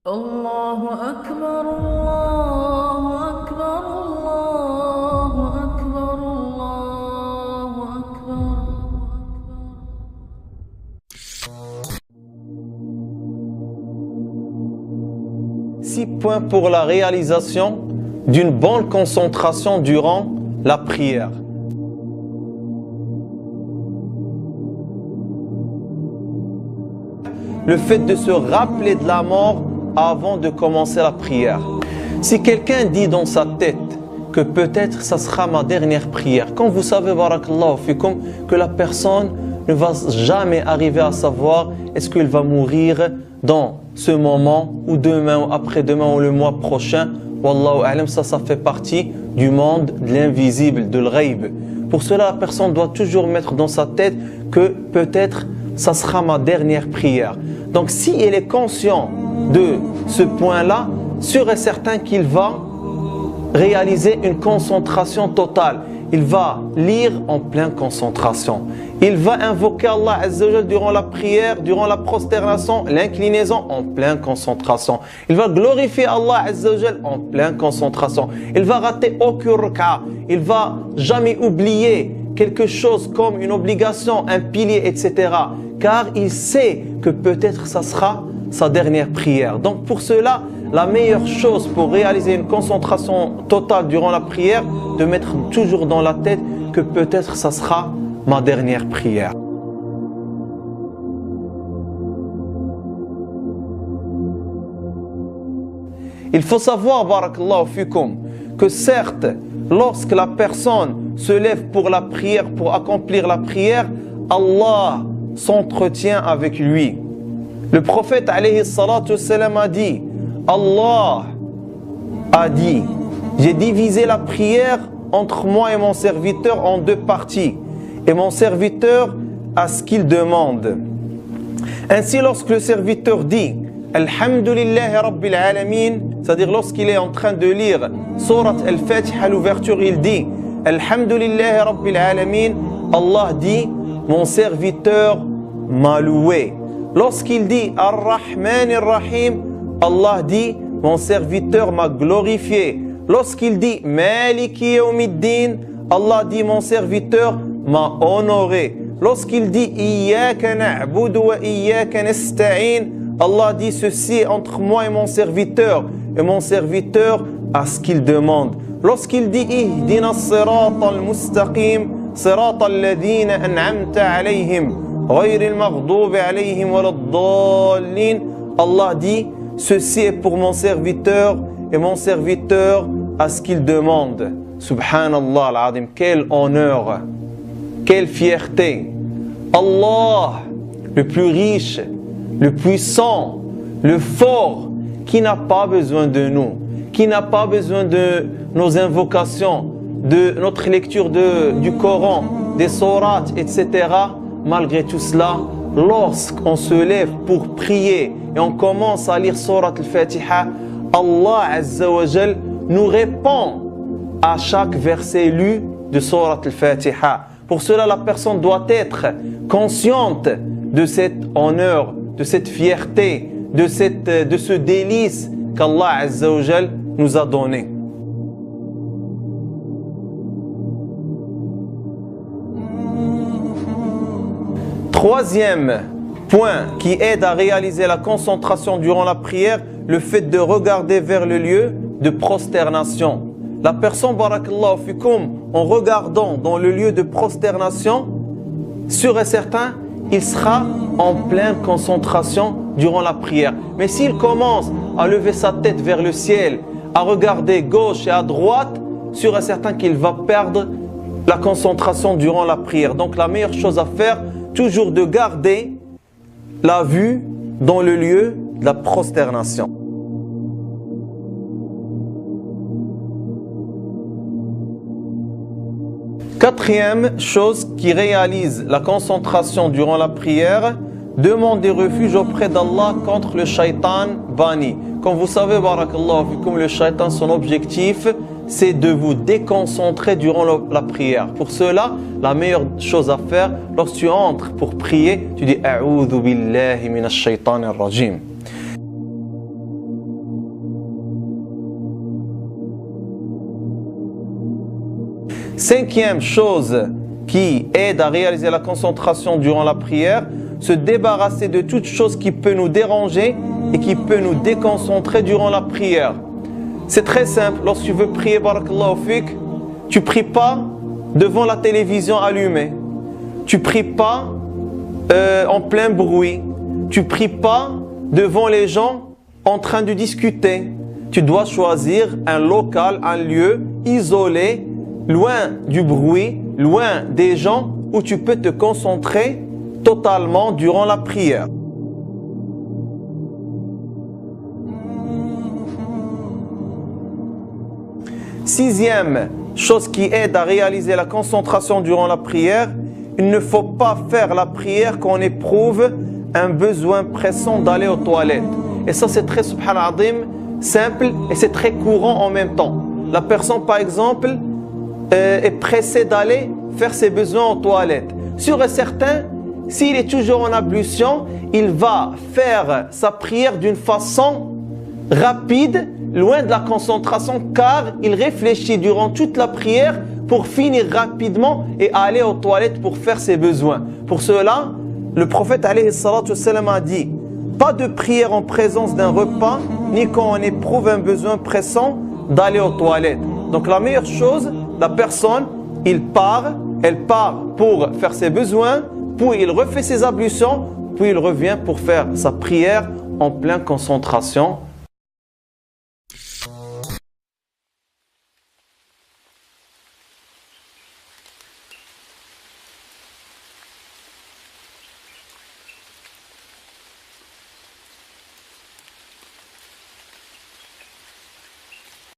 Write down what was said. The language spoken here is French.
الله أكبر الله أكبر الله أكبر الله أكبر. 6 points pour la réalisation d'une bonne concentration durant la prière. Le fait de se rappeler de la mort avant de commencer la prière. Si quelqu'un dit dans sa tête que peut-être ça sera ma dernière prière, quand vous savez, barakallahu fikum, que la personne ne va jamais arriver à savoir est-ce qu'il va mourir dans ce moment ou demain ou après-demain ou le mois prochain, wallahu a'lam, ça fait partie du monde de l'invisible, de l'ghaib. Pour cela, la personne doit toujours mettre dans sa tête que peut-être ça sera ma dernière prière. Donc si elle est conscient de ce point-là, sûr et certain qu'il va réaliser une concentration totale. Il va lire en pleine concentration. Il va invoquer Allah Azza wa Jal durant la prière, durant la prosternation, l'inclinaison en pleine concentration. Il va glorifier Allah Azza wa Jal en pleine concentration. Il va rater aucun raka. Il va jamais oublier quelque chose comme une obligation, un pilier, etc. Car il sait que peut-être ça sera sa dernière prière. Donc pour cela, la meilleure chose pour réaliser une concentration totale durant la prière, de mettre toujours dans la tête que peut-être ça sera ma dernière prière. Il faut savoir, barakallahu fikum, que certes, lorsque la personne se lève pour la prière, pour accomplir la prière, Allah s'entretient avec lui. Le prophète alayhi salatu wassalam a dit, Allah a dit, j'ai divisé la prière entre moi et mon serviteur en 2 parties, et mon serviteur a ce qu'il demande. Ainsi, lorsque le serviteur dit Alhamdulillahi Rabbil Alamin, c'est-à-dire lorsqu'il est en train de lire Surat Al-Fatiha à l'ouverture, il dit Alhamdulillahi Rabbil Alamin, Allah dit mon serviteur m'a loué. Lorsqu'il dit Ar-Rahman Ar-Rahim, Allah dit mon serviteur m'a glorifié. Lorsqu'il dit Maliki Yawmiddin, Allah dit mon serviteur m'a honoré. Lorsqu'il dit Iyyaka na'budu wa iyyaka nasta'in, Allah dit ceci entre moi et mon serviteur a ce qu'il demande. Lorsqu'il dit Ihdina as-sirata al-mustaqim, sirata alladhina an'amta alayhim, ghayril maghdubi alayhim waladdallin, Allah dit ceci est pour mon serviteur et mon serviteur a ce qu'il demande. Subhanallah al-azim, quel honneur, quelle fierté. Allah, le plus riche, le puissant, le fort, qui n'a pas besoin de nous, qui n'a pas besoin de nos invocations, de notre lecture du Coran, des sourates, etc. Malgré tout cela, lorsqu'on se lève pour prier et on commence à lire Surat Al-Fatiha, Allah Azza wa Jal nous répond à chaque verset lu de Surat Al-Fatiha. Pour cela, la personne doit être consciente de cet honneur, de cette fierté, de ce délice qu'Allah Azza wa Jal nous a donné. Troisième point qui aide à réaliser la concentration durant la prière, le fait de regarder vers le lieu de prosternation. La personne, barakallahu fikum, en regardant dans le lieu de prosternation, sûr et certain, il sera en pleine concentration durant la prière. Mais s'il commence à lever sa tête vers le ciel, à regarder gauche et à droite, sûr et certain qu'il va perdre la concentration durant la prière. Donc la meilleure chose à faire, toujours de garder la vue dans le lieu de la prosternation. Quatrième chose qui réalise la concentration durant la prière, demander refuge auprès d'Allah contre le shaitan banni. Comme vous savez, barakallahu fikum, le shaitan, son objectif, c'est de vous déconcentrer durant la prière. Pour cela, la meilleure chose à faire, lorsque tu entres pour prier, tu dis « A'udhu billahi minash shaitanir rajim ». 5e chose qui aide à réaliser la concentration durant la prière, se débarrasser de toute chose qui peut nous déranger et qui peut nous déconcentrer durant la prière. C'est très simple, lorsque tu veux prier, barakallahu fik, tu ne pries pas devant la télévision allumée, tu ne pries pas en plein bruit, tu ne pries pas devant les gens en train de discuter. Tu dois choisir un local, un lieu isolé, loin du bruit, loin des gens, où tu peux te concentrer totalement durant la prière. Sixième chose qui aide à réaliser la concentration durant la prière, il ne faut pas faire la prière quand on éprouve un besoin pressant d'aller aux toilettes. Et ça c'est très subhanallah simple et c'est très courant en même temps. La personne par exemple est pressée d'aller faire ses besoins aux toilettes. Sûr et certain, s'il est toujours en ablution, il va faire sa prière d'une façon rapide, loin de la concentration, car il réfléchit durant toute la prière pour finir rapidement et aller aux toilettes pour faire ses besoins. Pour cela, le prophète alayhi salatu wassalam a dit: pas de prière en présence d'un repas, ni quand on éprouve un besoin pressant d'aller aux toilettes. Donc la meilleure chose, la personne, elle part pour faire ses besoins, puis il refait ses ablutions, puis il revient pour faire sa prière en pleine concentration